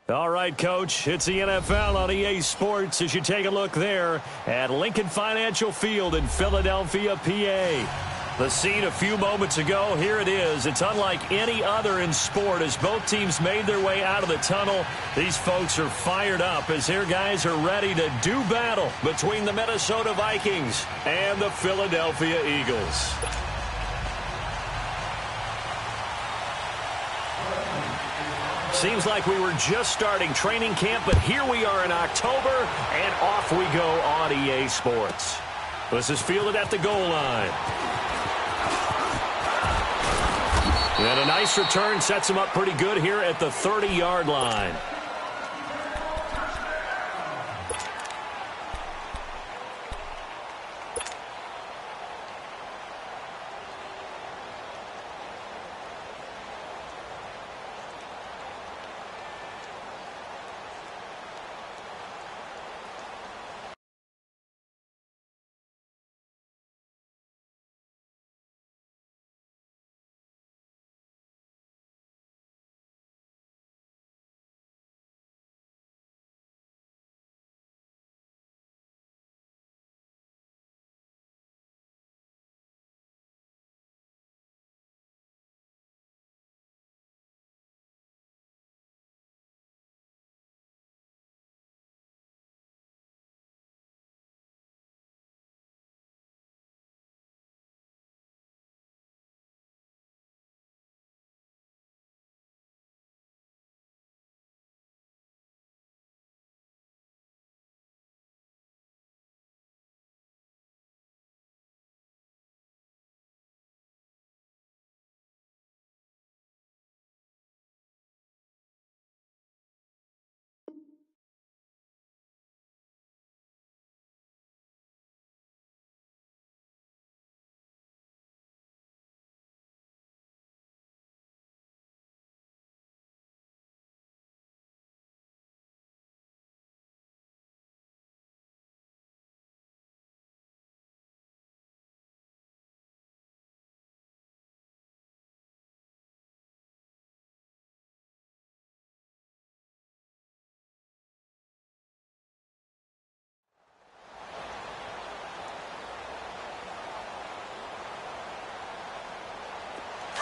All right, Coach, it's the NFL on EA Sports as you take a look there at Lincoln Financial Field in Philadelphia, PA. The scene a few moments ago, here it is. It's unlike any other in sport as both teams made their way out of the tunnel. These folks are fired up as their guys are ready to do battle between the Minnesota Vikings and the Philadelphia Eagles. Seems like we were just starting training camp, but here we are in October, and off we go on EA Sports. This is fielded at the goal line. And a nice return sets him up pretty good here at the 30-yard line.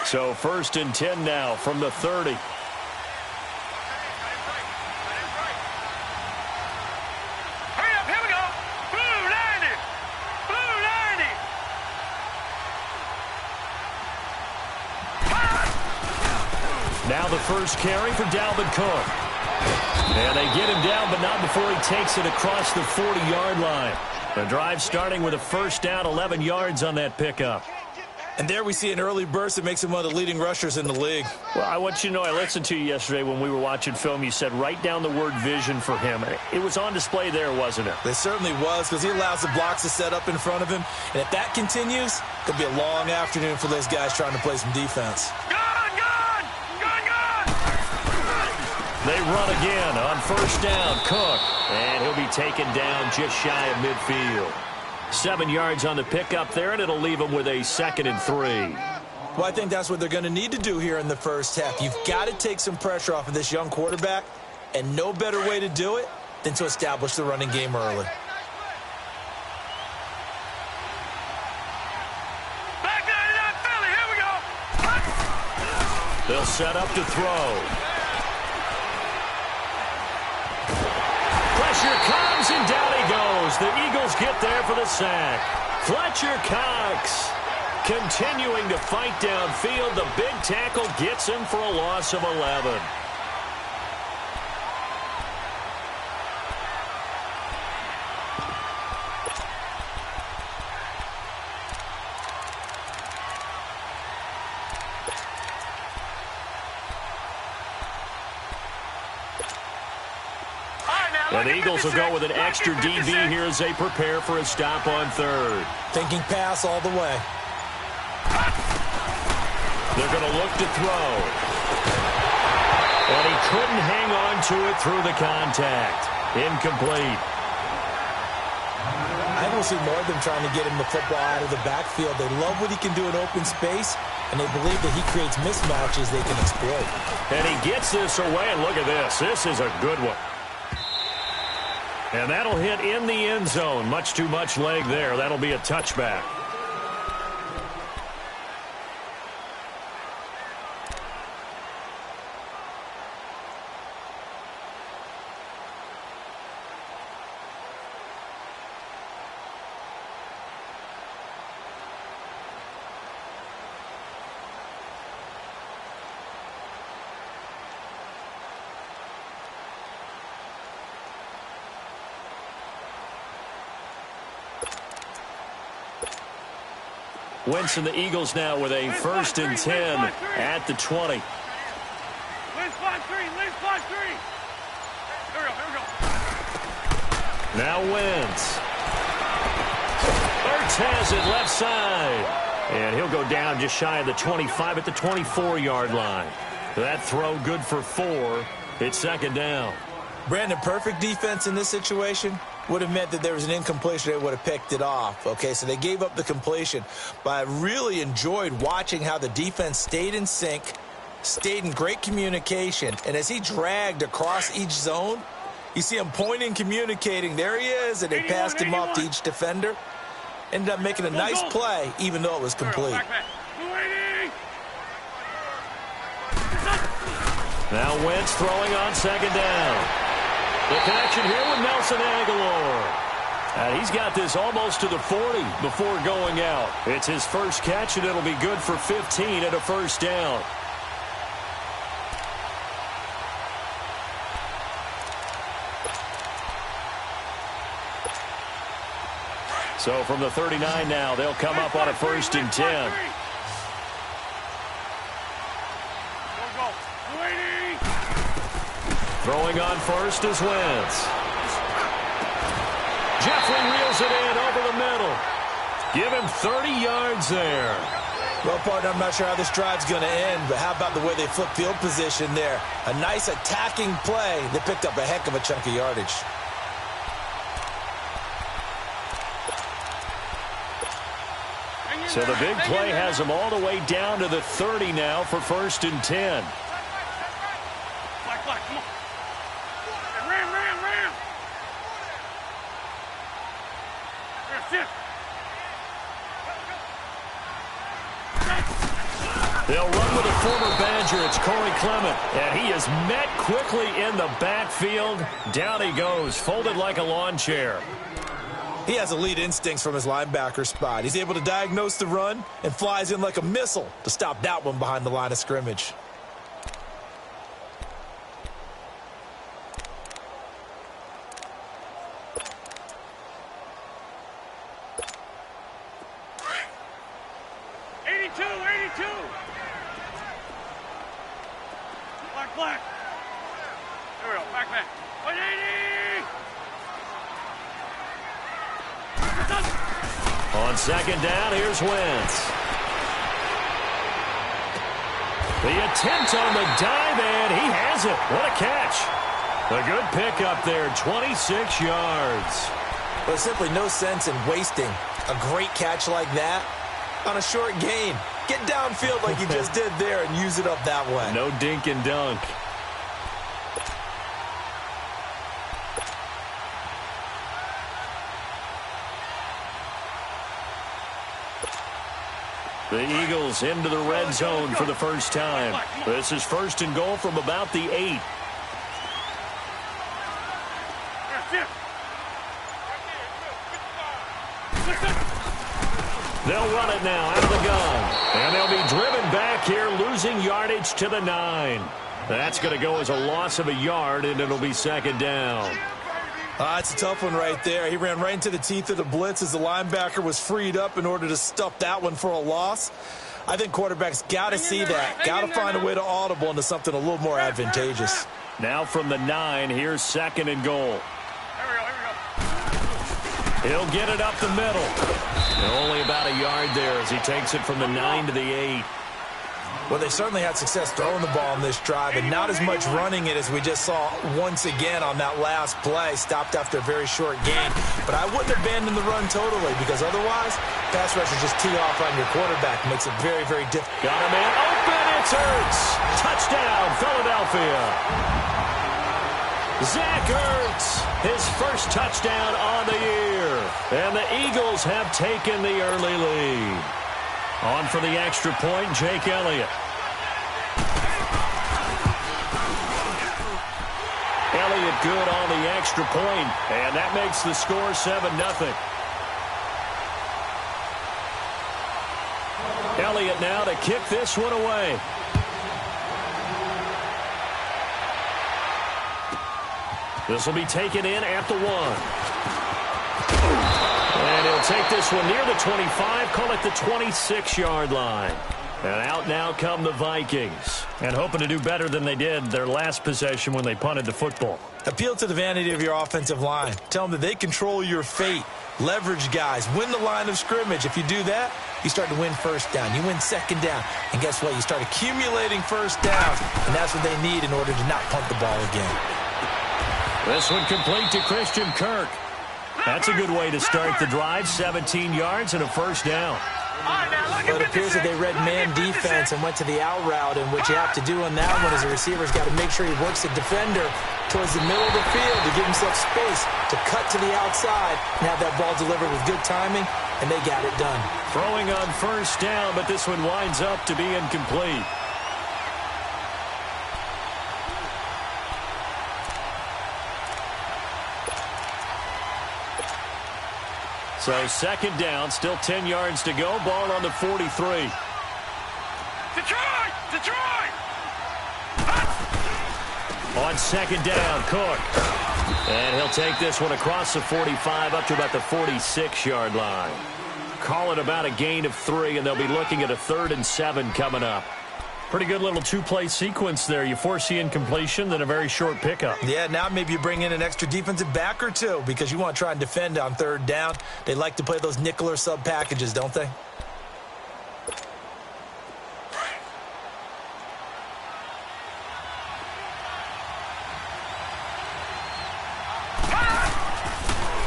So 1st and 10 now from the 30. Hurry up, here we go. Blue 90. Blue 90. Now the first carry for Dalvin Cook. And they get him down, but not before he takes it across the 40-yard line. The drive starting with a first down, 11 yards on that pickup. And there we see an early burst that makes him one of the leading rushers in the league. Well, I want you to know, I listened to you yesterday when we were watching film. You said write down the word vision for him. It was on display there, wasn't it? It certainly was, because he allows the blocks to set up in front of him. And if that continues, it could be a long afternoon for those guys trying to play some defense. Gun, gun, gun, gun. They run again on first down. Cook, and he'll be taken down just shy of midfield. 7 yards on the pickup there, and it'll leave them with a 2nd and 3. Well, I think that's what they're going to need to do here in the first half. You've got to take some pressure off of this young quarterback, and no better way to do it than to establish the running game early. Back 99 Philly, here we go. They'll set up to throw. Pressure comes, and down he goes. The Eagles get there for the sack. Fletcher Cox continuing to fight downfield. The big tackle gets him for a loss of 11. And the Eagles will go with an extra DB here as they prepare for a stop on 3rd. Thinking pass all the way. They're going to look to throw. And he couldn't hang on to it through the contact. Incomplete. I will mostly more of them trying to get him the football out of the backfield. They love what he can do in open space, and they believe that he creates mismatches they can exploit. And he gets this away, and look at this. This is a good one. And that'll hit in the end zone. Much too much leg there. That'll be a touchback. Wentz and the Eagles now with a 1st and 10 at the 20. Now Wentz. Ertz has it left side. And he'll go down just shy of the 25 at the 24-yard line. That throw good for 4. It's 2nd down. Brandon, perfect defense in this situation would have meant that there was an incompletion. They would have picked it off. Okay, so they gave up the completion. But I really enjoyed watching how the defense stayed in sync, stayed in great communication. And as he dragged across each zone, you see him pointing, communicating. There he is, and they passed him off to each defender. Ended up making a nice play, even though it was complete. Now Wentz throwing on 2nd down. The connection here with Nelson Aguilar. And he's got this almost to the 40 before going out. It's his first catch, and it'll be good for 15 at a 1st down. So from the 39 now, they'll come up on a 1st and 10. Throwing on 1st is Wentz. Jeffrey reels it in over the middle. Give him 30 yards there. Well, partner, I'm not sure how this drive's going to end, but how about the way they flip field position there? A nice attacking play. They picked up a heck of a chunk of yardage. So the big play has them all the way down to the 30 now for 1st and 10. They'll run with a former Badger. It's Corey Clement. And he is met quickly in the backfield. Down he goes, folded like a lawn chair. He has elite instincts from his linebacker spot. He's able to diagnose the run and flies in like a missile to stop that one behind the line of scrimmage. Black. There we go. Back. 180. On 2nd down, here's Wentz. The attempt on the dive, and he has it. What a catch. A good pickup there, 26 yards. There's simply no sense in wasting a great catch like that on a short gain. Get downfield like you just did there and use it up that way. No dink and dunk. The Eagles into the red zone for the first time. This is 1st and goal from about the 8. They'll run it now out of the gun. And they'll be driven back here, losing yardage to the 9. That's going to go as a loss of a yard, and it'll be 2nd down. It's a tough one right there. He ran right into the teeth of the blitz as the linebacker was freed up in order to stuff that one for a loss. I think quarterbacks got to see that. Got to find a way to audible into something a little more advantageous. Now from the 9, here's 2nd and goal. He'll get it up the middle. And only about a yard there as he takes it from the 9 to the 8. Well, they certainly had success throwing the ball on this drive, and not as much running it as we just saw once again on that last play. Stopped after a very short gain. But I wouldn't abandon the run totally, because otherwise, pass rushers just tee off on your quarterback. Makes it very, very difficult. Got a man open. It's Ertz. Touchdown, Philadelphia. Zach Ertz, his first touchdown on the year. And the Eagles have taken the early lead. On for the extra point, Jake Elliott. Elliott good on the extra point, and that makes the score 7-0. Elliott now to kick this one away. This will be taken in at the 1. And he'll take this one near the 25, call it the 26-yard line. And out now come the Vikings. And hoping to do better than they did their last possession when they punted the football. Appeal to the vanity of your offensive line. Tell them that they control your fate. Leverage guys. Win the line of scrimmage. If you do that, you start to win first down. You win second down. And guess what? You start accumulating first downs. And that's what they need in order to not punt the ball again. This one complete to Christian Kirk. That's a good way to start the drive. 17 yards and a first down. Well, it appears that they read man defense and went to the out route. And what you have to do on that one is the receiver's got to make sure he works the defender towards the middle of the field to give himself space to cut to the outside and have that ball delivered with good timing, and they got it done. Throwing on first down, but this one winds up to be incomplete. So second down, still 10 yards to go. Ball on the 43. Detroit! Detroit! On second down, Cook. And he'll take this one across the 45 up to about the 46-yard line. Call it about a gain of 3, and they'll be looking at a 3rd and 7 coming up. Pretty good little two-play sequence there. You force the incompletion, then a very short pickup. Yeah, now maybe you bring in an extra defensive back or two because you want to try and defend on 3rd down. They like to play those nickel or sub packages, don't they?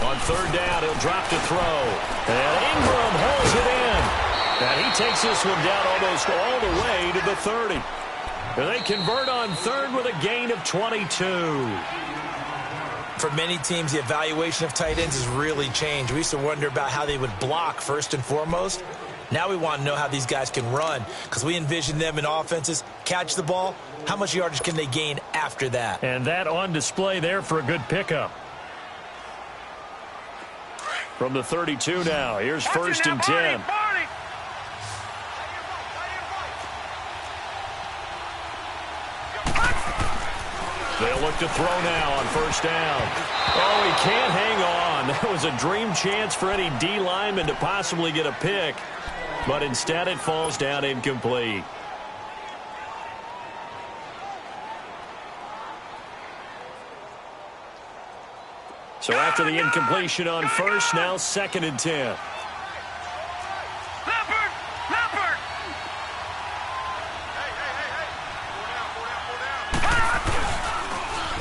On 3rd down, he'll drop to throw. And Ingram holds it in. And he takes this one down almost all the way to the 30. And they convert on 3rd with a gain of 22. For many teams, the evaluation of tight ends has really changed. We used to wonder about how they would block first and foremost. Now we want to know how these guys can run because we envision them in offenses. Catch the ball. How much yardage can they gain after that? And that on display there for a good pickup. From the 32 now, here's 1st and 10. They'll look to throw now on 1st down. Oh, he can't hang on. That was a dream chance for any D lineman to possibly get a pick. But instead it falls down incomplete. So after the incompletion on 1st, now 2nd and 10.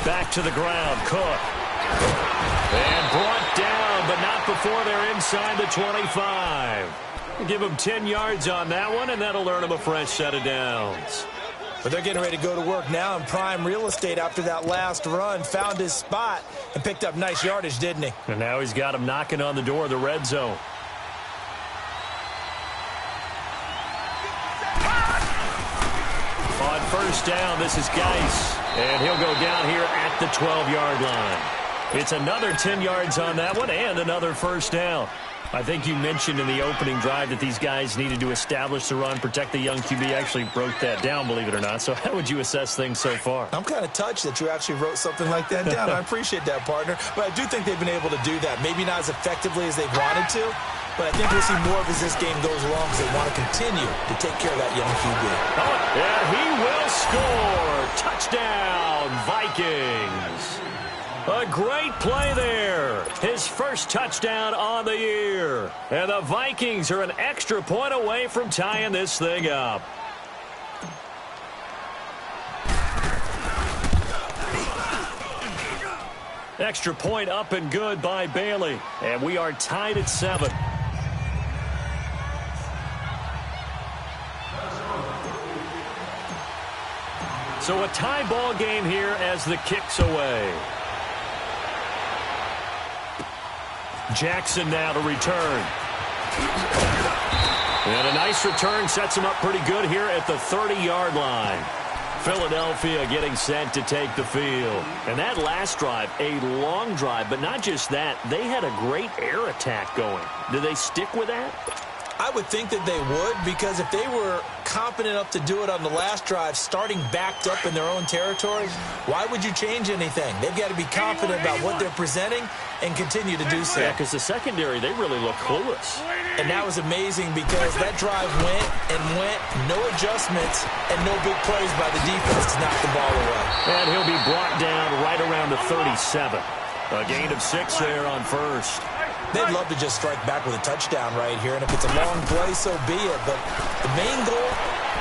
Back to the ground, Cook. And brought down, but not before they're inside the 25. Give them 10 yards on that one, and that'll earn them a fresh set of downs. But they're getting ready to go to work now in prime real estate after that last run. Found his spot and picked up nice yardage, didn't he? And now he's got him knocking on the door of the red zone. On 1st down, this is Geis. And he'll go down here at the 12-yard line. It's another 10 yards on that one and another 1st down. I think you mentioned in the opening drive that these guys needed to establish the run, protect the young QB. Actually broke that down, believe it or not. So how would you assess things so far? I'm kind of touched that you actually wrote something like that down. I appreciate that, partner. But I do think they've been able to do that. Maybe not as effectively as they've wanted to, but I think we'll see more of as this game goes along because they want to continue to take care of that young QB. Oh, and he will score. Touchdown, Vikings. A great play there. His first touchdown on the year. And the Vikings are an extra point away from tying this thing up. Extra point up and good by Bailey. And we are tied at 7. So a tie ball game here as the kick's away. Jackson now to return. And a nice return sets him up pretty good here at the 30-yard line. Philadelphia getting set to take the field. And that last drive, a long drive, but not just that. They had a great air attack going. Do they stick with that? I would think that they would, because if they were confident enough to do it on the last drive, starting backed up in their own territory, why would you change anything? They've got to be confident about what they're presenting and continue to do so. Yeah, because the secondary, they really look clueless. And that was amazing because that drive went and went, no adjustments, and no big plays by the defense to knock the ball away. And he'll be brought down right around the 37. A gain of 6 there on first. They'd love to just strike back with a touchdown right here, and if it's a long play, so be it. But the main goal,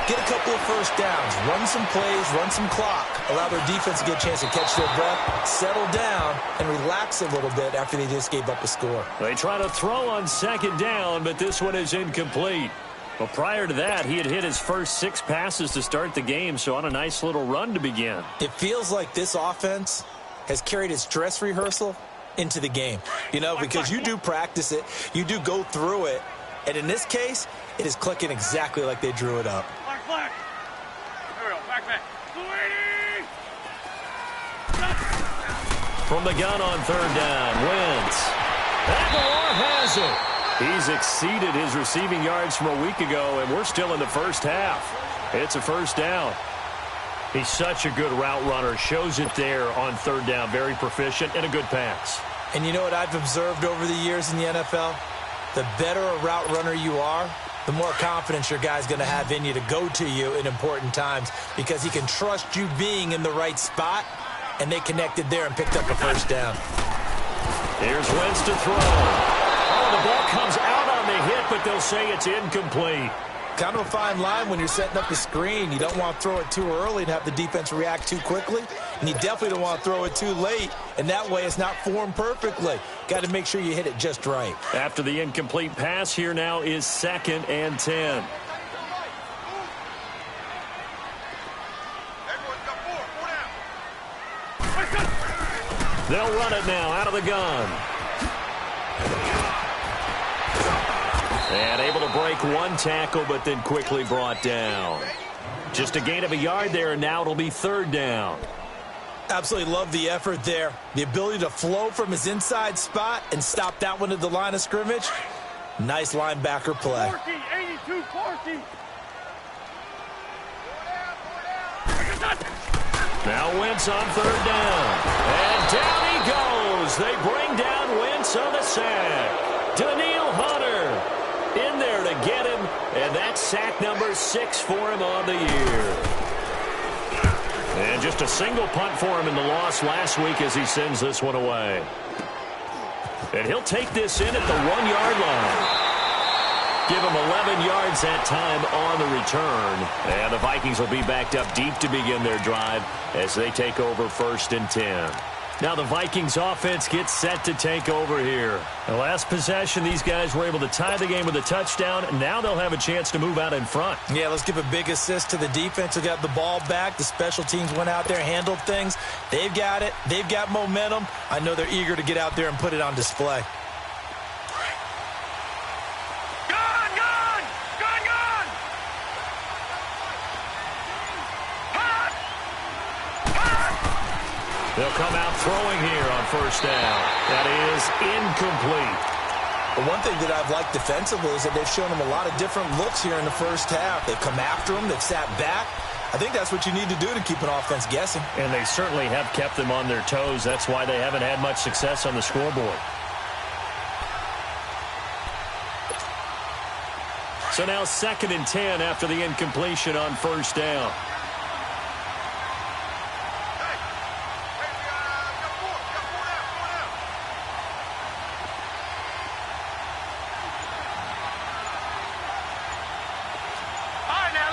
get a couple of first downs, run some plays, run some clock, allow their defense to get a chance to catch their breath, settle down, and relax a little bit after they just gave up a score. They try to throw on second down, but this one is incomplete. Well, prior to that, he had hit his first 6 passes to start the game, so on a nice little run to begin. It feels like this offense has carried its dress rehearsal into the game, you know, because you do practice it, you do go through it, and in this case, it is clicking exactly like they drew it up. Flag. There we go. Back. From the gun on third down, Wentz. Aguilar has it. He's exceeded his receiving yards from a week ago, and we're still in the first half. It's a first down. He's such a good route runner. Shows it there on third down. Very proficient and a good pass. And you know what I've observed over the years in the NFL? The better a route runner you are, the more confidence your guy's going to have in you to go to you in important times because he can trust you being in the right spot, and they connected there and picked up a first down. Here's Wentz to throw. Oh, the ball comes out on the hit, but they'll say it's incomplete. Kind of a fine line when you're setting up the screen. You don't want to throw it too early and have the defense react too quickly, and you definitely don't want to throw it too late, and that way it's not formed perfectly. Got to make sure you hit it just right. After the incomplete pass, here now is 2nd and 10. They'll run it now out of the gun. And able to break one tackle, but then quickly brought down. Just a gain of a yard there, and now it'll be third down. Absolutely love the effort there. The ability to flow from his inside spot and stop that one at the line of scrimmage. Nice linebacker play. 82-40. Now Wentz on third down. And down he goes. They bring down Wentz on the sack. Daniil Hunter in there to get him, and that's sack number 6 for him on the year. And just a single punt for him in the loss last week as he sends this one away. And he'll take this in at the 1-yard line. Give him 11 yards that time on the return. And the Vikings will be backed up deep to begin their drive as they take over 1st and 10. Now the Vikings offense gets set to take over here. The last possession, these guys were able to tie the game with a touchdown. Now they'll have a chance to move out in front. Yeah, let's give a big assist to the defense who got the ball back. The special teams went out there, handled things. They've got it. They've got momentum. I know they're eager to get out there and put it on display. They'll come out throwing here on first down. That is incomplete. But one thing that I've liked defensively is that they've shown them a lot of different looks here in the first half. They've come after them. They've sat back. I think that's what you need to do to keep an offense guessing. And they certainly have kept them on their toes. That's why they haven't had much success on the scoreboard. So now 2nd and 10 after the incompletion on first down.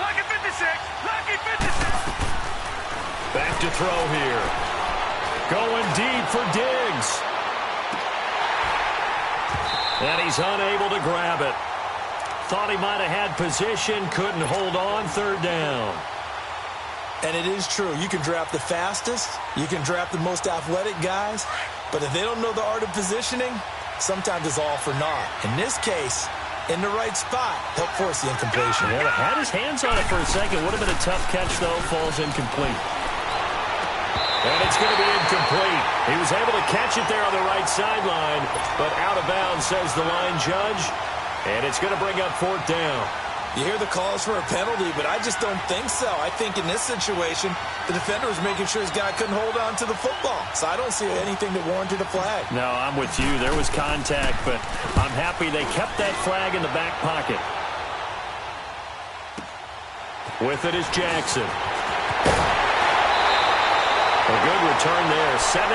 Lucky 56. Back to throw here. Going deep for Diggs. And he's unable to grab it. Thought he might have had position, couldn't hold on, third down. And it is true. You can draft the fastest, you can draft the most athletic guys, but if they don't know the art of positioning, sometimes it's all for naught. In this case, in the right spot, helped force the incompletion. Yeah, had his hands on it for a second. Would have been a tough catch, though. Falls incomplete. And it's going to be incomplete. He was able to catch it there on the right sideline, but out of bounds, says the line judge. And it's going to bring up fourth down. You hear the calls for a penalty, but I just don't think so. I think in this situation, the defender was making sure his guy couldn't hold on to the football. So I don't see anything that warranted a flag. No, I'm with you. There was contact, but I'm happy they kept that flag in the back pocket. With it is Jackson. A good return there, 17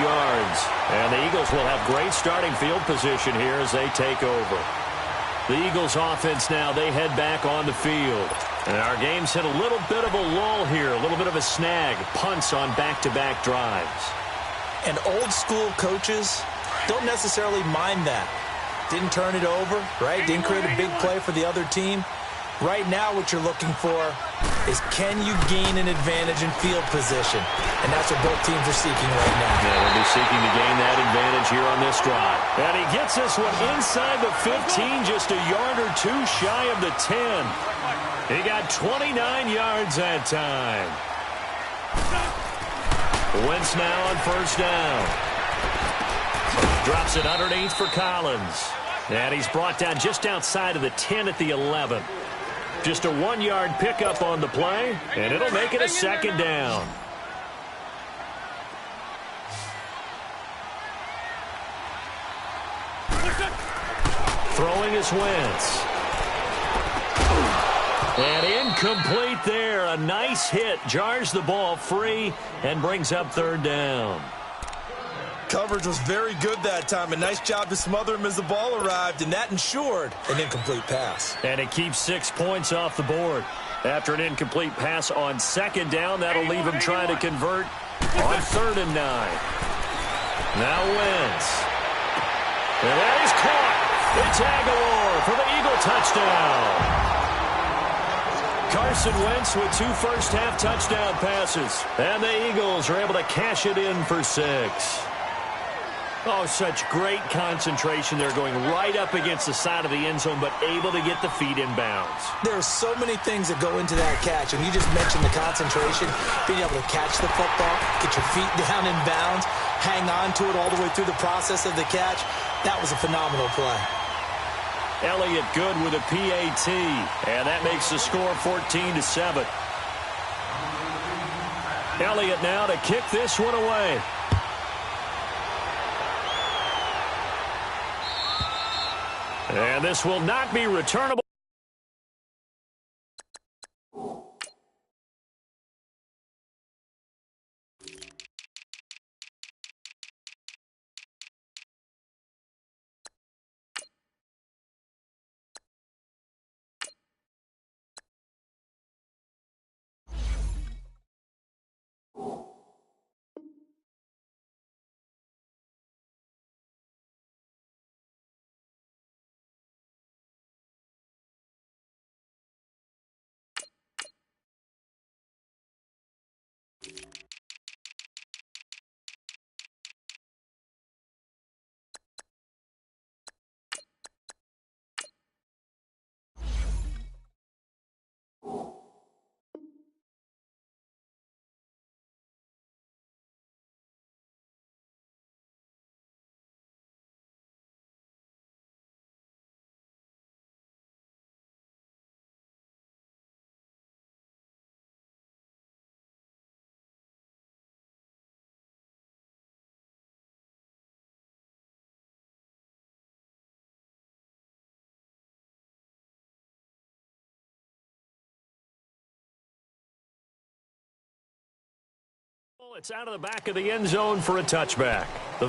yards. And the Eagles will have great starting field position here as they take over. The Eagles offense now, they head back on the field. And our game's hit a little bit of a lull here, a little bit of a snag. Punts on back-to-back drives. And old-school coaches don't necessarily mind that. Didn't turn it over, right? Didn't create a big play for the other team. Right now what you're looking for is can you gain an advantage in field position? And that's what both teams are seeking right now. Yeah, they'll be seeking to gain that advantage here on this drive. And he gets this one inside the 15, just a yard or two shy of the 10. He got 29 yards that time. Wentz now on first down. Drops it underneath for Collins. And he's brought down just outside of the 10 at the 11. Just a 1-yard pickup on the play, and it'll make it a second down. Throwing is Wentz. And incomplete there. A nice hit. Jars the ball free and brings up third down. Coverage was very good that time. A nice job to smother him as the ball arrived, and that ensured an incomplete pass. And it keeps 6 points off the board. After an incomplete pass on second down, that'll leave him trying to convert on 3rd and 9. Now Wentz. And that is caught. It's Aguilar for the Eagle touchdown. Carson Wentz with 2 first-half touchdown passes. And the Eagles are able to cash it in for 6. Oh, such great concentration. They're going right up against the side of the end zone, but able to get the feet in bounds. There are so many things that go into that catch, and you just mentioned the concentration, being able to catch the football, get your feet down in bounds, hang on to it all the way through the process of the catch. That was a phenomenal play. Elliott good with a PAT, and that makes the score 14-7. Elliott now to kick this one away. And this will not be returnable. It's out of the back of the end zone for a touchback. The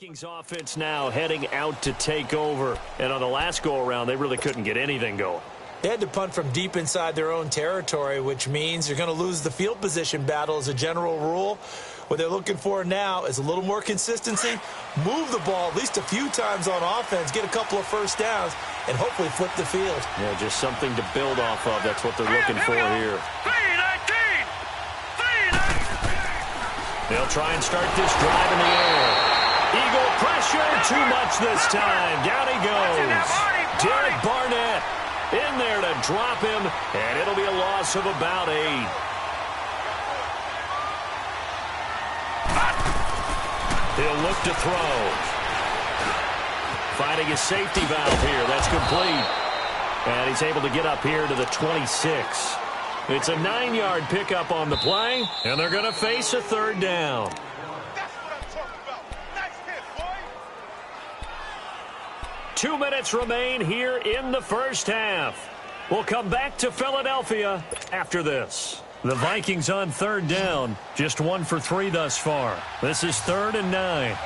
Vikings offense now heading out to take over. And on the last go-around, they really couldn't get anything going. They had to punt from deep inside their own territory, which means you're going to lose the field position battle as a general rule. What they're looking for now is a little more consistency, move the ball at least a few times on offense, get a couple of first downs, and hopefully flip the field. Yeah, just something to build off of. That's what they're looking for here. 3-19! They'll try and start this drive in the air. Eagle pressure, too much this time. Down he goes. Derek Barnett in there to drop him, and it'll be a loss of about 8. He'll look to throw. Finding his safety valve here. That's complete. And he's able to get up here to the 26. It's a 9-yard pickup on the play, and they're going to face a third down. That's what I'm talking about. Nice hit, boy. 2 minutes remain here in the first half. We'll come back to Philadelphia after this. The Vikings on third down, just 1 for 3 thus far. This is 3rd and 9.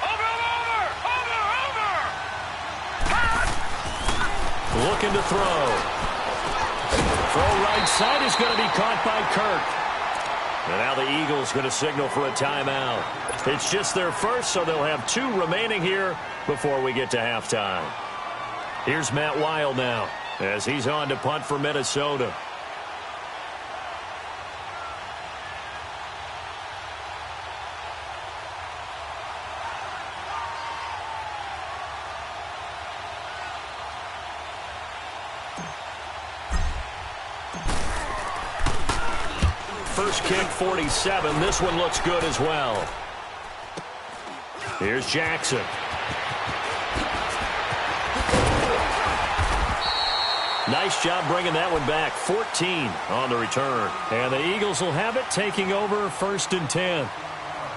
Over! Looking to throw. Throw right side is going to be caught by Kirk. And now the Eagles going to signal for a timeout. It's just their first, so they'll have 2 remaining here before we get to halftime. Here's Matt Weil now as he's on to punt for Minnesota. First kick, 47. This one looks good as well. Here's Jackson. Nice job bringing that one back. 14 on the return. And the Eagles will have it, taking over 1st and 10.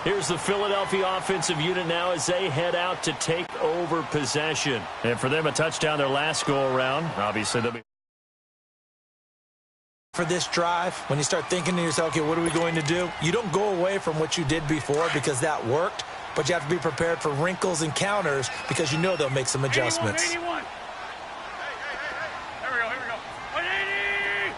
Here's the Philadelphia offensive unit now as they head out to take over possession. And for them, a touchdown their last go-around. Obviously, they'll be... For this drive, when you start thinking to yourself, okay, what are we going to do? You don't go away from what you did before because that worked, but you have to be prepared for wrinkles and counters because you know they'll make some adjustments. 81. Hey. Here we go. 180!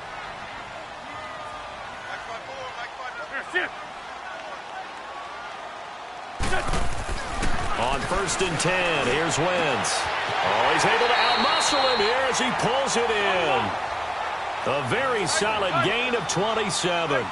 On 1st and 10, here's Wentz. Oh, he's able to outmuscle him here as he pulls it in. A very solid gain of 27. Great.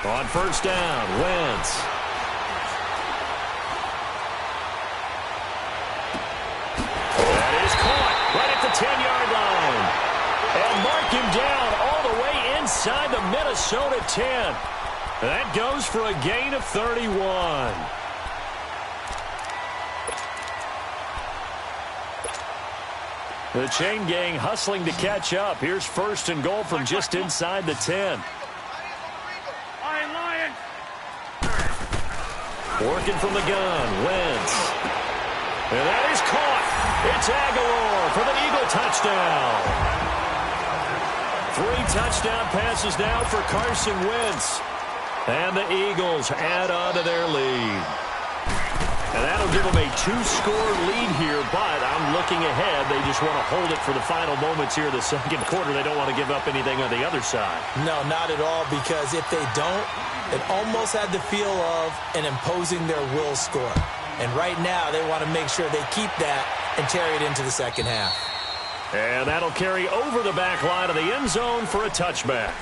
On 1st down, Wentz. That is caught right at the 10-yard line. And mark him down all the way inside the Minnesota 10. That goes for a gain of 31. The chain gang hustling to catch up. Here's 1st and goal from just inside the 10. Lion. Working from the gun, Wentz. And that is caught. It's Aguilar for the Eagle touchdown. 3 touchdown passes now for Carson Wentz. And the Eagles add on to their lead. And that'll give them a 2-score lead here, but I'm looking ahead. They just want to hold it for the final moments here of the second quarter. They don't want to give up anything on the other side. No, not at all, because if they don't, it almost had the feel of an imposing their will score. And right now, they want to make sure they keep that and carry it into the second half. And that'll carry over the back line of the end zone for a touchback.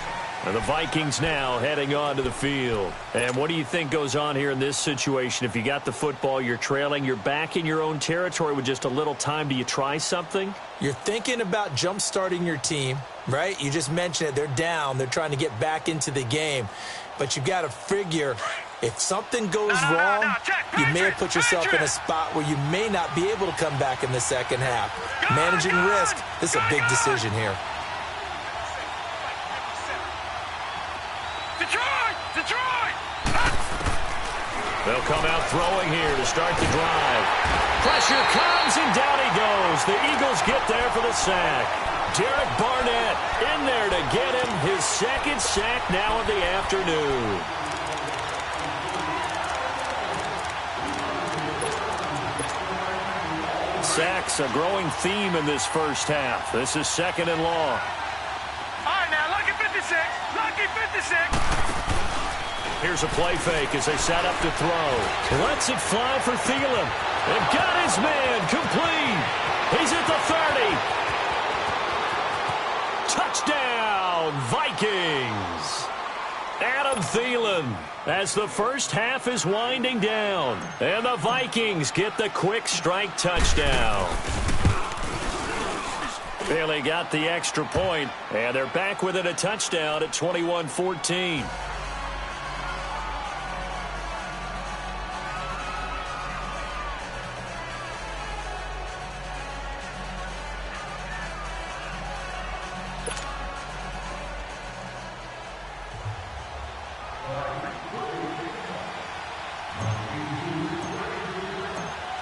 And the Vikings now heading onto the field. And what do you think goes on here in this situation? If you got the football, you're trailing, you're back in your own territory with just a little time. Do you try something? You're thinking about jump-starting your team, right? You just mentioned it. They're down. They're trying to get back into the game. But you've got to figure, if something goes wrong, you may have put yourself in a spot where you may not be able to come back in the second half. Managing risk, this is a big decision here. Detroit! They'll come out throwing here to start the drive. Pressure comes, and down he goes. The Eagles get there for the sack. Derek Barnett in there to get him his second sack now of the afternoon. Sacks a growing theme in this first half. This is second and long. All right, now, lucky 56. Lucky 56. Here's a play fake as they set up to throw. Lets it fly for Thielen. And got his man complete. He's at the 30. Touchdown, Vikings. Adam Thielen as the first half is winding down. And the Vikings get the quick strike touchdown. Bailey got the extra point, and they're back within a touchdown at 21-14.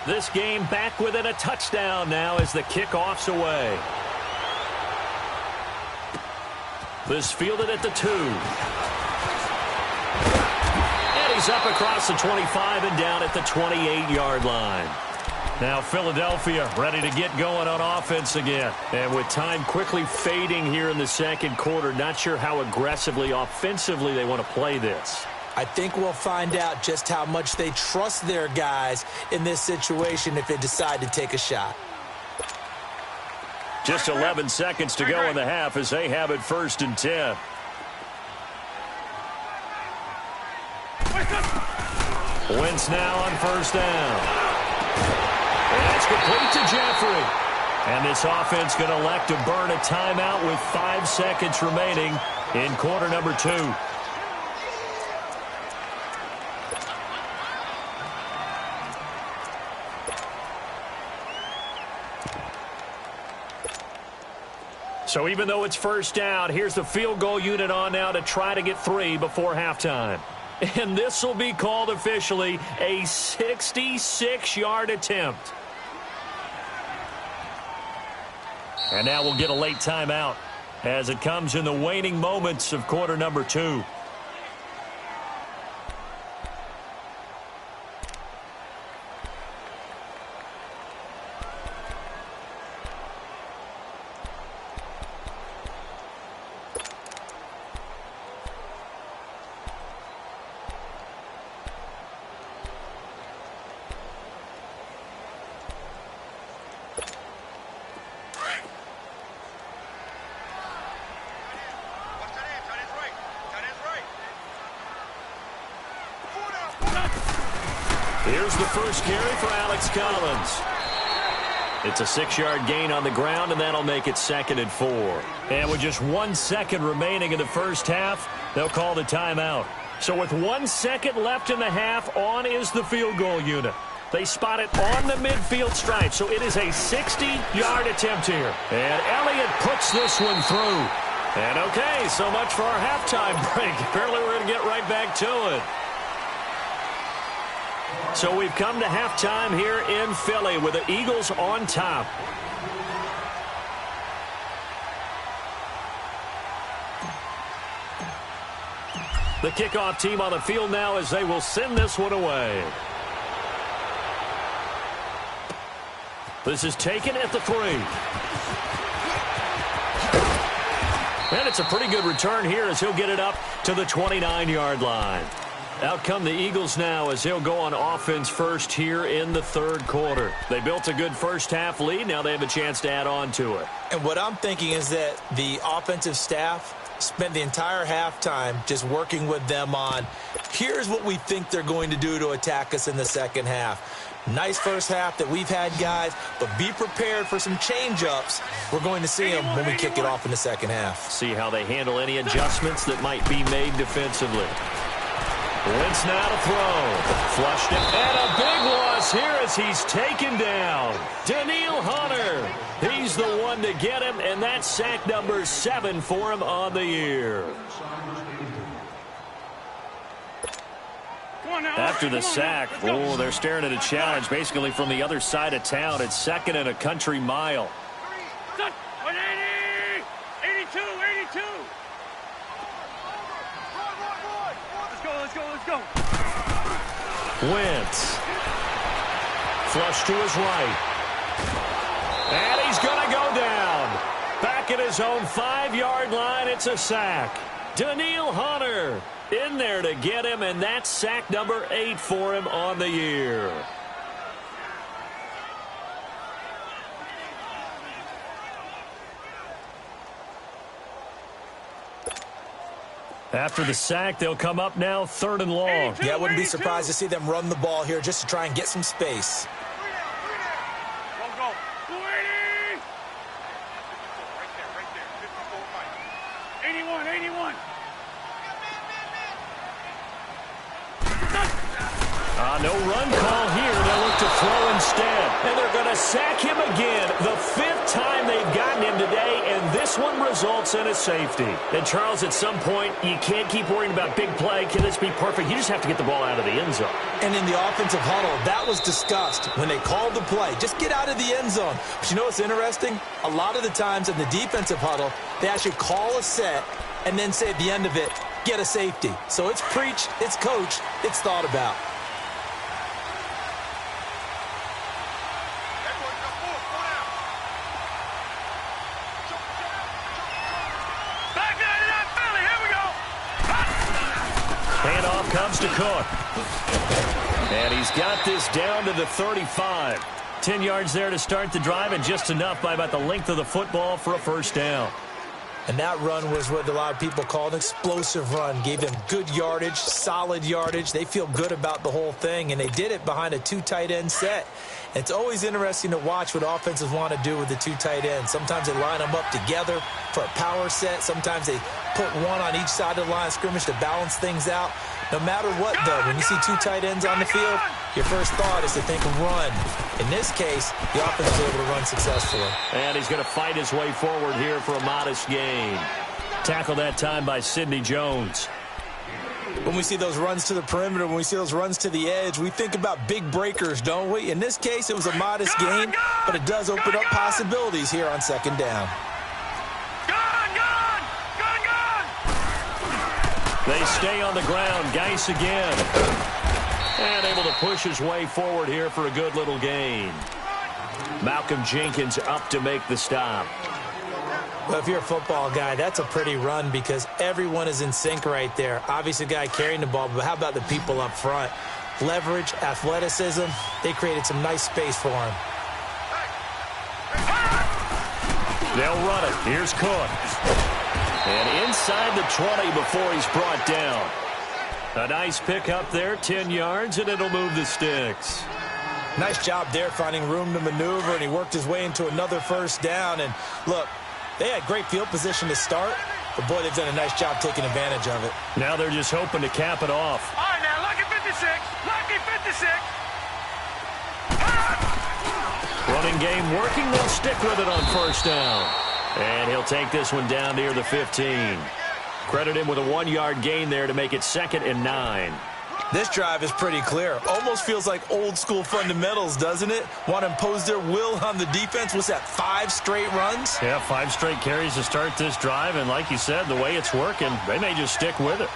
This game back within a touchdown now as the kickoff's away. This fielded at the 2. And he's up across the 25 and down at the 28-yard line. Now Philadelphia ready to get going on offense again. And with time quickly fading here in the second quarter, not sure how aggressively offensively they want to play this. I think we'll find out just how much they trust their guys in this situation if they decide to take a shot. Just 11 seconds to go in the half as they have it 1st and 10. Wentz now on 1st down. And it's complete to Jeffrey. And this offense going to elect to burn a timeout with 5 seconds remaining in quarter number 2. So even though it's 1st down, here's the field goal unit on now to try to get 3 before halftime. And this will be called officially a 66-yard attempt. And now we'll get a late timeout as it comes in the waning moments of quarter number 2. Here's the first carry for Alex Collins. It's a 6-yard gain on the ground, and that'll make it 2nd and 4. And with just 1 second remaining in the first half, they'll call the timeout. So with 1 second left in the half, on is the field goal unit. They spot it on the midfield stripe, so it is a 60-yard attempt here. And Elliott puts this one through. And okay, so much for our halftime break. Apparently we're going to get right back to it. So we've come to halftime here in Philly with the Eagles on top. The kickoff team on the field now as they will send this one away. This is taken at the 3. And it's a pretty good return here as he'll get it up to the 29-yard line. Out come the Eagles now as they'll go on offense first here in the 3rd quarter. They built a good first half lead. Now they have a chance to add on to it. And what I'm thinking is that the offensive staff spent the entire halftime just working with them on, here's what we think they're going to do to attack us in the second half. Nice first half that we've had, guys, but be prepared for some change-ups. We're going to see them when we kick it off in the second half. See how they handle any adjustments that might be made defensively. Wentz now to throw. Flushed it. And a big loss here as he's taken down. Danielle Hunter. He's the one to get him, and that's sack number 7 for him on the year. on now. After the sack, Let's go. they're staring at a challenge basically from the other side of town. It's 2nd and a country mile. 180! 82! 82! Let's go! Wentz. Flush to his right. And he's going to go down. Back at his own 5-yard line, it's a sack. Daniil Hunter in there to get him, and that's sack number 8 for him on the year. After the sack, they'll come up now 3rd and long. Yeah, I wouldn't be surprised to see them run the ball here just to try and get some space. Go. 280! Right there. 81. No run call here. They'll look to throw instead. And they're going to sack him again. The 5th time they've gotten him today, and this one results in a safety. And, Charles, at some point, you can't keep worrying about big play. Can this be perfect? You just have to get the ball out of the end zone. And in the offensive huddle, that was discussed when they called the play. Just get out of the end zone. But you know what's interesting? A lot of the times in the defensive huddle, they actually call a set and then say at the end of it, get a safety. So it's preached, it's coached, it's thought about. Handoff comes to Cook. And he's got this down to the 35. 10 yards there to start the drive, and just enough by about the length of the football for a first down. And that run was what a lot of people call an explosive run. Gave them good yardage, solid yardage. They feel good about the whole thing, and they did it behind a 2 tight end set. It's always interesting to watch what offenses want to do with the 2 tight ends. Sometimes they line them up together for a power set. Sometimes they put one on each side of the line of scrimmage to balance things out. No matter what, though, when you see 2 tight ends on the field, your first thought is to think run. In this case, the offense is able to run successfully. And he's going to fight his way forward here for a modest gain. Tackled that time by Sidney Jones. When we see those runs to the perimeter, when we see those runs to the edge, we think about big breakers, don't we? In this case, it was a modest gain, but it does open up possibilities here on 2nd down. They stay on the ground. Geis again. And able to push his way forward here for a good little gain. Malcolm Jenkins up to make the stop. Well, if you're a football guy, that's a pretty run because everyone is in sync right there. Obviously, the guy carrying the ball, but how about the people up front? Leverage, athleticism, they created some nice space for him. They'll run it. Here's Cook. And inside the 20 before he's brought down. A nice pick up there, 10 yards, and it'll move the sticks. Nice job there finding room to maneuver, and he worked his way into another first down. And look, they had great field position to start, but boy, they've done a nice job taking advantage of it. Now they're just hoping to cap it off. All right, now, lucky 56. Lucky 56. Running game working. They'll stick with it on first down. And he'll take this one down near the 15. Credit him with a 1-yard gain there to make it 2nd and 9. This drive is pretty clear. Almost feels like old school fundamentals, doesn't it? Want to impose their will on the defense. What's that, 5 straight runs? Yeah, 5 straight carries to start this drive. And like you said, the way it's working, they may just stick with it.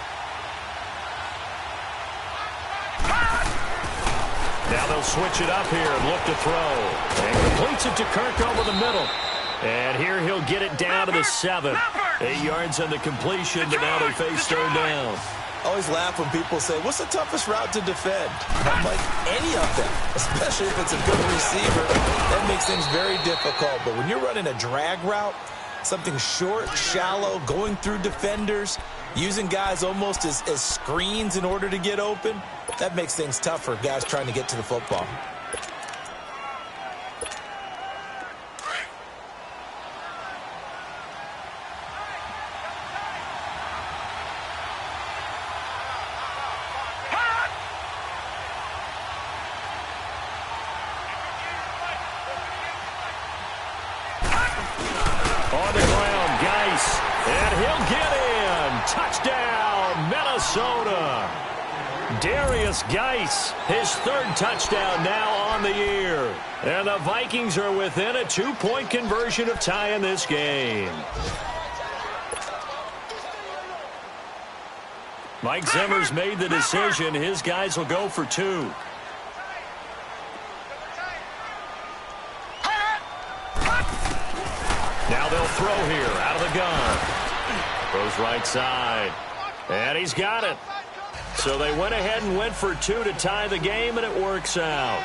Now they'll switch it up here and look to throw. And completes it to Kirk over the middle. And here he'll get it down to the 7. 8 yards on the completion, but now they face 3rd down. I always laugh when people say, what's the toughest route to defend? I'm like, any of them, especially if it's a good receiver. That makes things very difficult. But when you're running a drag route, something short, shallow, going through defenders, using guys almost as screens in order to get open, that makes things tough for guys trying to get to the football. On the ground, Geis. And he'll get in. Touchdown, Minnesota. DaeDaySki's, his third touchdown now on the year. And the Vikings are within a 2-point conversion of tying this game. Mike Zimmer's made the decision. His guys will go for 2. Now they'll throw here out of the gun. Throws right side. And he's got it. So they went ahead and went for 2 to tie the game, and it works out.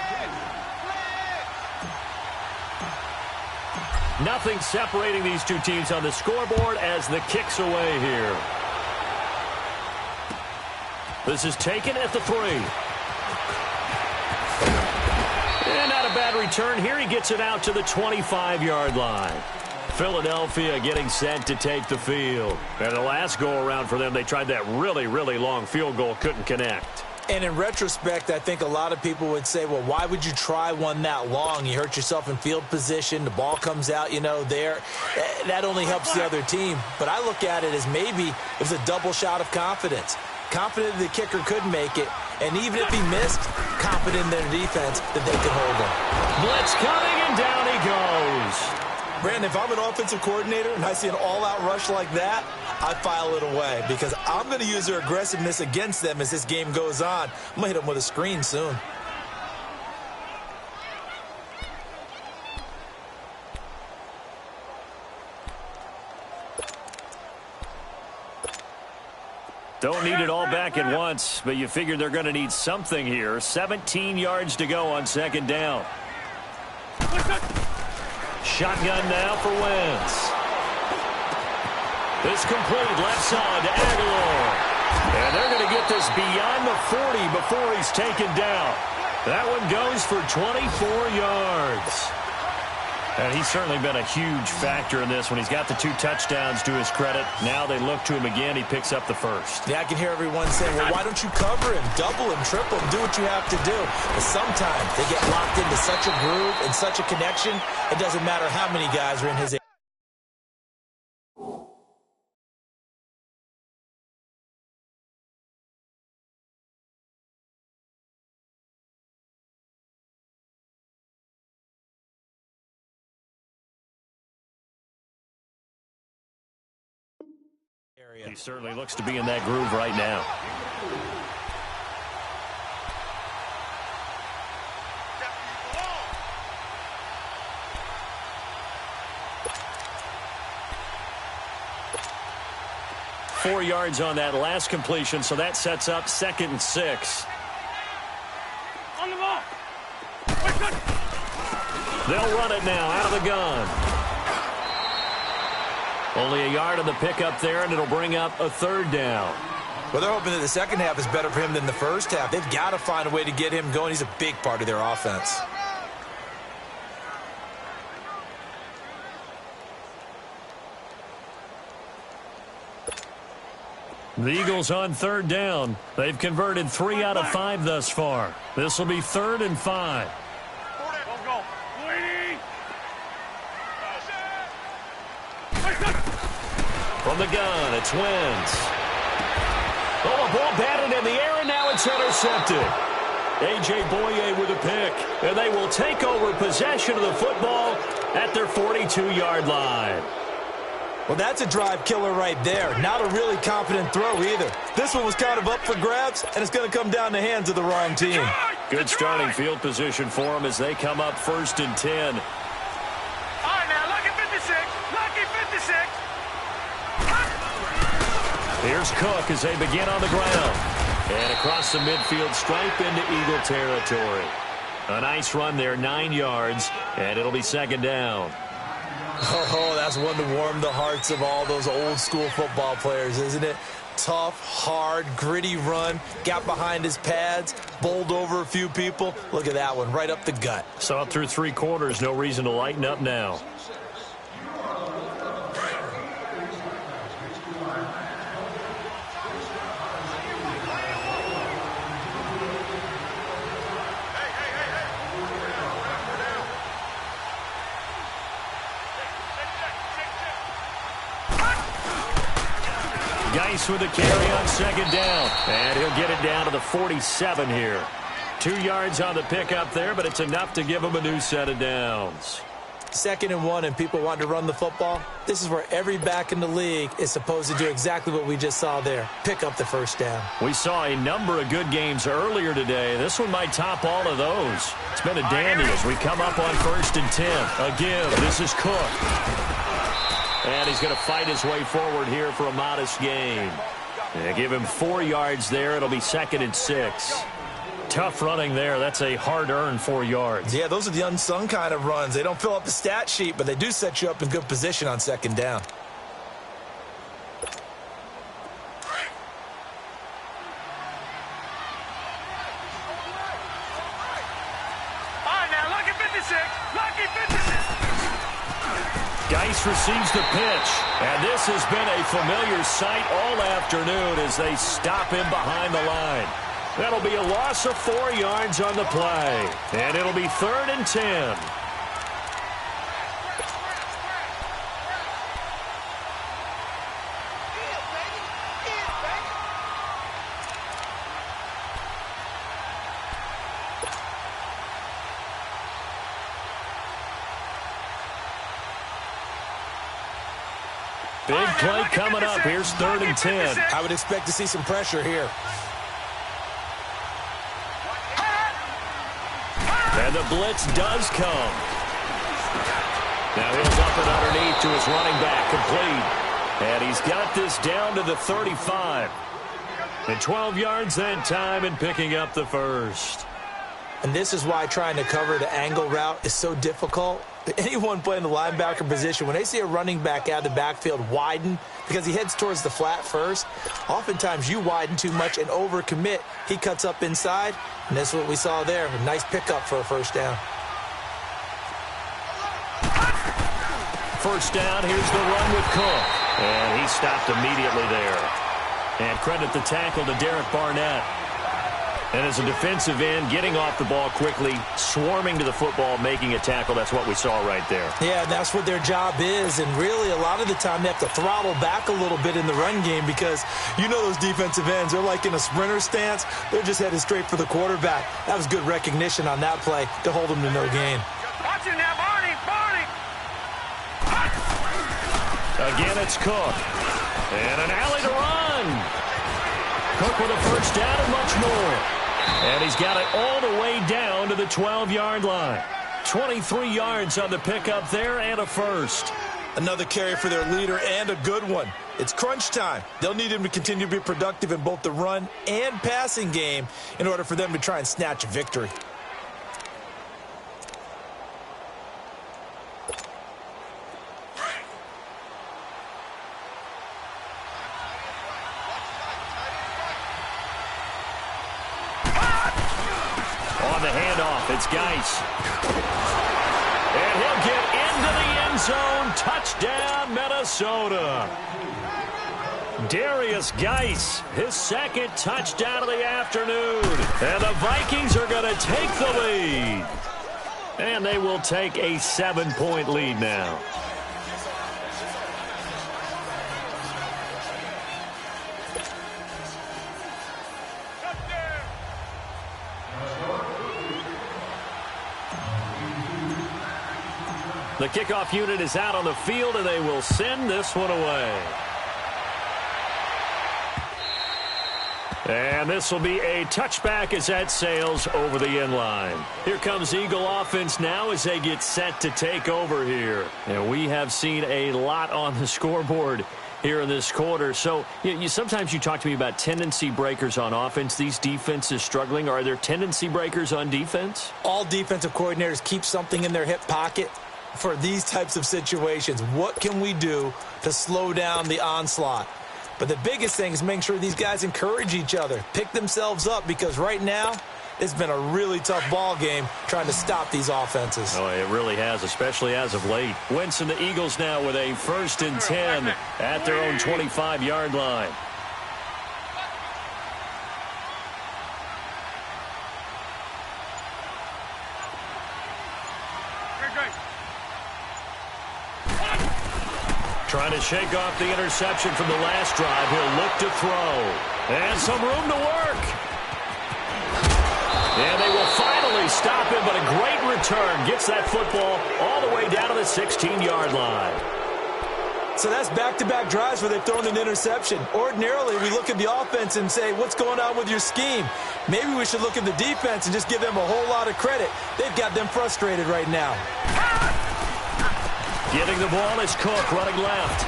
Nothing separating these two teams on the scoreboard as the kick's away here. This is taken at the 3. And not a bad return here. He gets it out to the 25-yard line. Philadelphia getting set to take the field. And the last go-around for them, they tried that really, really long field goal, couldn't connect. And in retrospect, I think a lot of people would say, well, why would you try one that long? You hurt yourself in field position. The ball comes out, there. That only helps the other team. But I look at it as maybe it was a double shot of confidence. Confident the kicker could make it. And even if he missed, confident in their defense that they could hold him. Blitz coming, and down he goes. Brandon, if I'm an offensive coordinator and I see an all-out rush like that, I file it away because I'm going to use their aggressiveness against them as this game goes on. I'm going to hit them with a screen soon. Don't need it all back at once, but you figure they're going to need something here. 17 yards to go on second down. Shotgun now for Wentz. This complete left side to Aguilar. And they're going to get this beyond the 40 before he's taken down. That one goes for 24 yards. And he's certainly been a huge factor in this when he's got the 2 touchdowns to his credit. Now they look to him again. He picks up the first. Yeah, I can hear everyone saying, well, why don't you cover him, double him, triple him, do what you have to do. But sometimes they get locked into such a groove and such a connection, it doesn't matter how many guys are in his area. He certainly looks to be in that groove right now. Four yards on that last completion, so that sets up 2nd and 6. On the ball. They'll run it now out of the gun. Only a yard on the pickup there, and it'll bring up a 3rd down. Well, they're hoping that the second half is better for him than the first half. They've got to find a way to get him going. He's a big part of their offense. The Eagles on 3rd down. They've converted 3 out of 5 thus far. This will be 3rd and 5. From the gun, it's Wentz. Oh, a ball batted in the air, and now it's intercepted. A.J. Boye with a pick, and they will take over possession of the football at their 42-yard line. Well, that's a drive killer right there. Not a really confident throw either. This one was kind of up for grabs, and it's going to come down the hands of the wrong team. Good starting field position for them as they come up 1st and 10. All right, now, lucky 56. Lucky 56. Here's Cook as they begin on the ground. And across the midfield stripe into Eagle territory. A nice run there, 9 yards, and it'll be 2nd down. Oh, that's one to warm the hearts of all those old school football players, isn't it? Tough, hard, gritty run. Got behind his pads, bowled over a few people. Look at that one, right up the gut. Saw it through 3 quarters. No reason to lighten up now. Geis with the carry on second down. And he'll get it down to the 47 here. 2 yards on the pickup there, but it's enough to give him a new set of downs. 2nd and 1 and people want to run the football. This is where every back in the league is supposed to do exactly what we just saw there. Pick up the first down. We saw a number of good games earlier today. This one might top all of those. It's been a dandy as we come up on 1st and 10. Again, this is Cook. And he's going to fight his way forward here for a modest gain. Give him 4 yards there. It'll be 2nd and 6. Tough running there. That's a hard-earned 4 yards. Yeah, those are the unsung kind of runs. They don't fill up the stat sheet, but they do set you up in good position on 2nd down. All right, now, lucky 56. Lucky 56. Geis receives the pitch, and this has been a familiar sight all afternoon as they stop him behind the line. That'll be a loss of 4 yards on the play, and it'll be 3rd and 10. Big play coming up. Here's 3rd and 10. I would expect to see some pressure here. And the blitz does come. Now he'll dump it underneath to his running back, complete. And he's got this down to the 35. And 12 yards that time and picking up the first. And this is why trying to cover the angle route is so difficult. Anyone playing the linebacker position, when they see a running back out of the backfield widen because he heads towards the flat first, oftentimes you widen too much and overcommit. He cuts up inside, and that's what we saw there. A nice pickup for a first down. First down, here's the run with Cook. And he stopped immediately there. And credit the tackle to Derek Barnett. And as a defensive end, getting off the ball quickly, swarming to the football, making a tackle, that's what we saw right there. Yeah, that's what their job is. And really, a lot of the time, they have to throttle back a little bit in the run game because you know those defensive ends, they're like in a sprinter stance. They're just headed straight for the quarterback. That was good recognition on that play to hold them to no gain. Watch it now, Barney. Again, it's Cook. And an alley to run. Cook with a first down and much more. And he's got it all the way down to the 12-yard line. 23 yards on the pickup there and a first. Another carry for their leader and a good one. It's crunch time. They'll need him to continue to be productive in both the run and passing game in order for them to try and snatch a victory. It's Geis. And he'll get into the end zone. Touchdown, Minnesota. Darius Geis, his 2nd touchdown of the afternoon. And the Vikings are going to take the lead. And they will take a 7-point lead now. The kickoff unit is out on the field, and they will send this one away. And this will be a touchback as that sails over the end line. Here comes Eagle offense now as they get set to take over here. And we have seen a lot on the scoreboard here in this quarter. So sometimes you talk to me about tendency breakers on offense. These defenses struggling. Are there tendency breakers on defense? All defensive coordinators keep something in their hip pocket for these types of situations. What can we do to slow down the onslaught? But the biggest thing is making sure these guys encourage each other, pick themselves up, because right now it's been a really tough ball game trying to stop these offenses. Oh, it really has, especially as of late. Wentz and the Eagles now with a 1st and 10 at their own 25-yard line. Trying to shake off the interception from the last drive. He'll look to throw. And some room to work. And they will finally stop him, but a great return. Gets that football all the way down to the 16-yard line. So that's back-to-back drives where they've thrown an interception. Ordinarily, we look at the offense and say, what's going on with your scheme? Maybe we should look at the defense and just give them a whole lot of credit. They've got them frustrated right now. Getting the ball is Cook running left.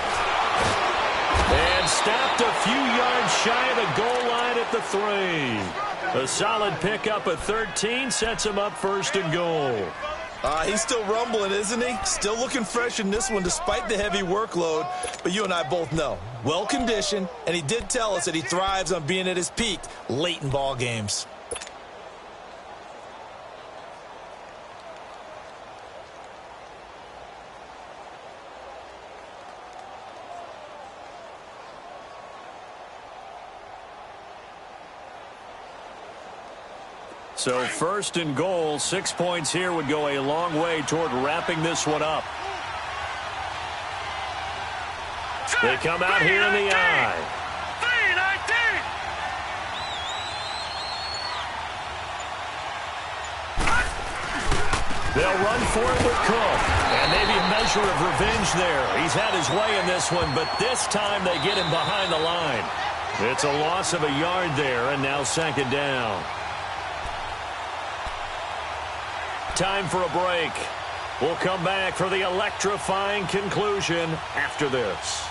And stopped a few yards shy of the goal line at the 3. A solid pickup of 13 sets him up 1st and goal. He's still rumbling, isn't he? Still looking fresh in this one despite the heavy workload. But you and I both know, well-conditioned, and he did tell us that he thrives on being at his peak late in ball games. So 1st and goal, 6 points here would go a long way toward wrapping this one up. They come out here in the eye. They'll run for it with Cook. And maybe a measure of revenge there. He's had his way in this one, but this time they get him behind the line. It's a loss of a yard there, and now 2nd down. Time for a break. We'll come back for the electrifying conclusion after this.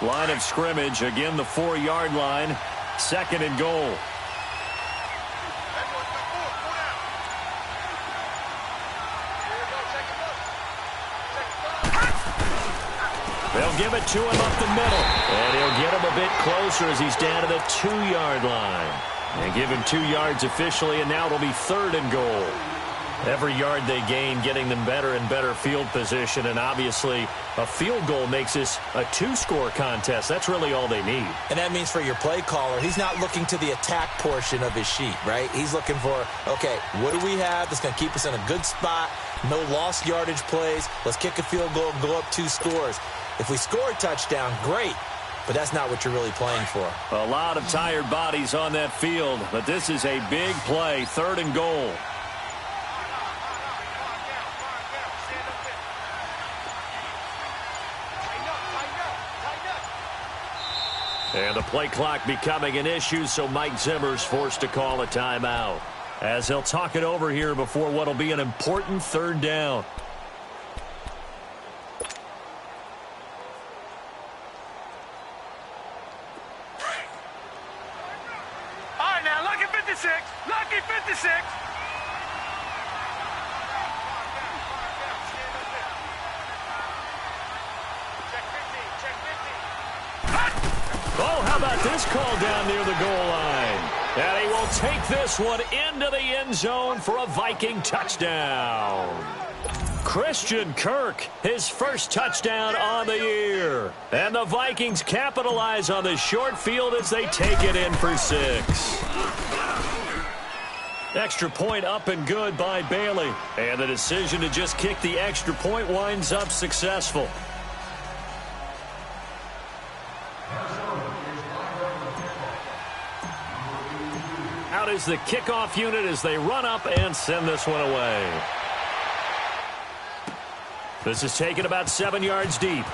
Line of scrimmage, again the 4-yard line, 2nd and goal. They'll give it to him up the middle. And he'll get him a bit closer as he's down to the 2-yard line. And give him 2 yards officially, and now it'll be 3rd and goal. Every yard they gain, getting them better and better field position. And obviously, a field goal makes this a 2-score contest. That's really all they need. And that means for your play caller, he's not looking to the attack portion of his sheet, right? He's looking for, okay, what do we have that's going to keep us in a good spot? No lost yardage plays. Let's kick a field goal and go up 2 scores. If we score a touchdown, great. But that's not what you're really playing for. A lot of tired bodies on that field. But this is a big play, 3rd and goal. And the play clock becoming an issue, so Mike Zimmer's forced to call a timeout. As he'll talk it over here before what will be an important 3rd down. All right, now, lucky 56. Lucky 56. Oh, how about this call down near the goal line? And he will take this one into the end zone for a Viking touchdown. Christian Kirk, his first touchdown on the year. And the Vikings capitalize on the short field as they take it in for 6. Extra point up and good by Bailey. And the decision to just kick the extra point winds up successful. Out is the kickoff unit as they run up and send this one away. This is taken about 7 yards deep.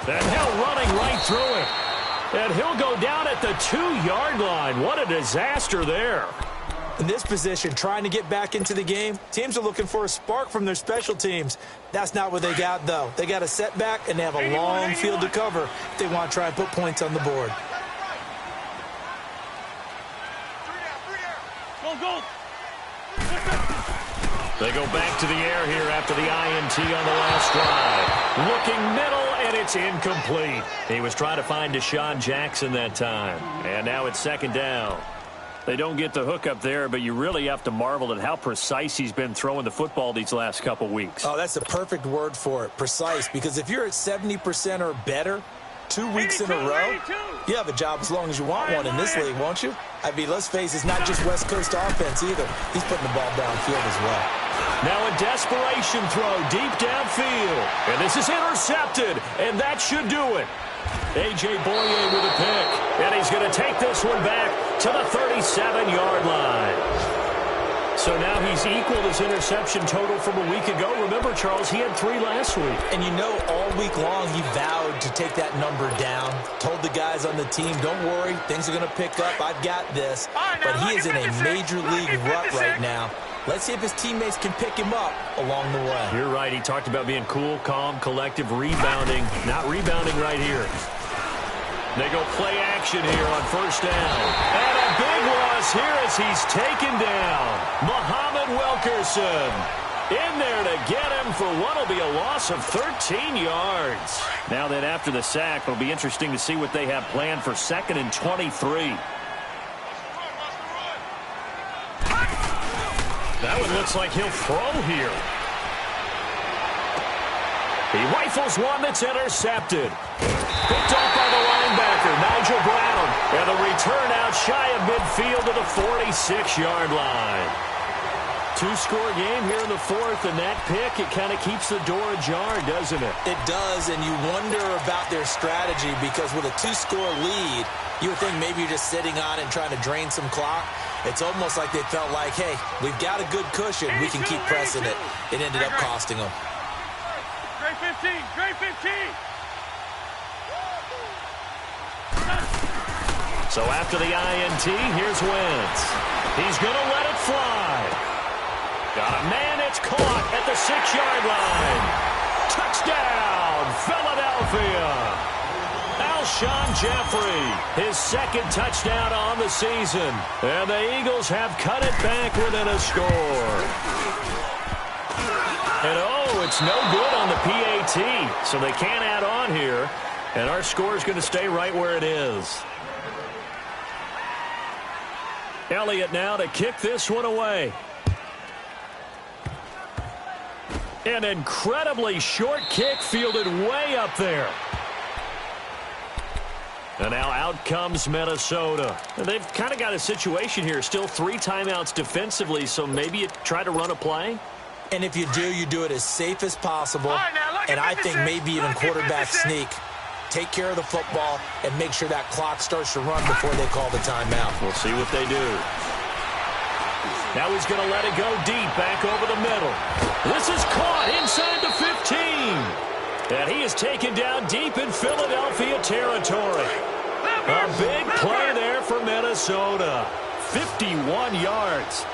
And Hill running right through it. And he'll go down at the 2-yard line. What a disaster there. In this position, trying to get back into the game, teams are looking for a spark from their special teams. That's not what they got, though. They got a setback, and they have a long field to cover if they want to try and put points on the board. They go back to the air here after the INT on the last drive. Looking middle, and it's incomplete. He was trying to find Deshaun Jackson that time. And now it's 2nd down. They don't get the hook up there, but you really have to marvel at how precise he's been throwing the football these last couple weeks. Oh, that's the perfect word for it, precise, because if you're at 70% or better 2 weeks in a row, you have a job as long as you want one in this league, won't you? I mean, let's face it, it's not just West Coast offense either. He's putting the ball downfield as well. Now a desperation throw deep downfield. And this is intercepted, and that should do it. A.J. Boye with a pick, and he's going to take this one back to the 37-yard line. So now he's equaled his interception total from a week ago. Remember, Charles, he had 3 last week. And you know, all week long he vowed to take that number down. Told the guys on the team, don't worry, things are going to pick up. I've got this. But he is in a major league rut right now. Let's see if his teammates can pick him up along the way. You're right. He talked about being cool, calm, collective, rebounding. Not rebounding right here. They go play action here on first down. And a big loss here as he's taken down. Muhammad Wilkerson in there to get him for what will be a loss of 13 yards. Now then, after the sack, it'll be interesting to see what they have planned for 2nd and 23. That one looks like he'll throw here. He rifles one that's intercepted. Picked off by the linebacker, Nigel Brown. And the return out shy of midfield to the 46-yard line. 2-score game here in the 4th, and that pick, it kind of keeps the door ajar, doesn't it? It does, and you wonder about their strategy because with a 2-score lead, you would think maybe you're just sitting on it and trying to drain some clock. It's almost like they felt like, hey, we've got a good cushion. We can keep pressing it. It ended up costing them. Grade 15, grade 15. So after the INT, here's Wentz. He's going to let it fly. Got a man, it's caught at the 6-yard line. Touchdown, Philadelphia. Alshon Jeffrey, his 2nd touchdown on the season. And the Eagles have cut it back within a score. And oh, it's no good on the PAT, so they can't add on here. And our score is going to stay right where it is. Elliott now to kick this one away. An incredibly short kick fielded way up there. And now out comes Minnesota. And they've kind of got a situation here. Still 3 timeouts defensively, so maybe you try to run a play. And if you do it as safe as possible. And I think maybe even quarterback sneak. Take care of the football and make sure that clock starts to run before they call the timeout. We'll see what they do. Now he's going to let it go deep back over the middle. This is caught inside the 15. And he is taken down deep in Philadelphia territory. A big play there for Minnesota. 51 yards.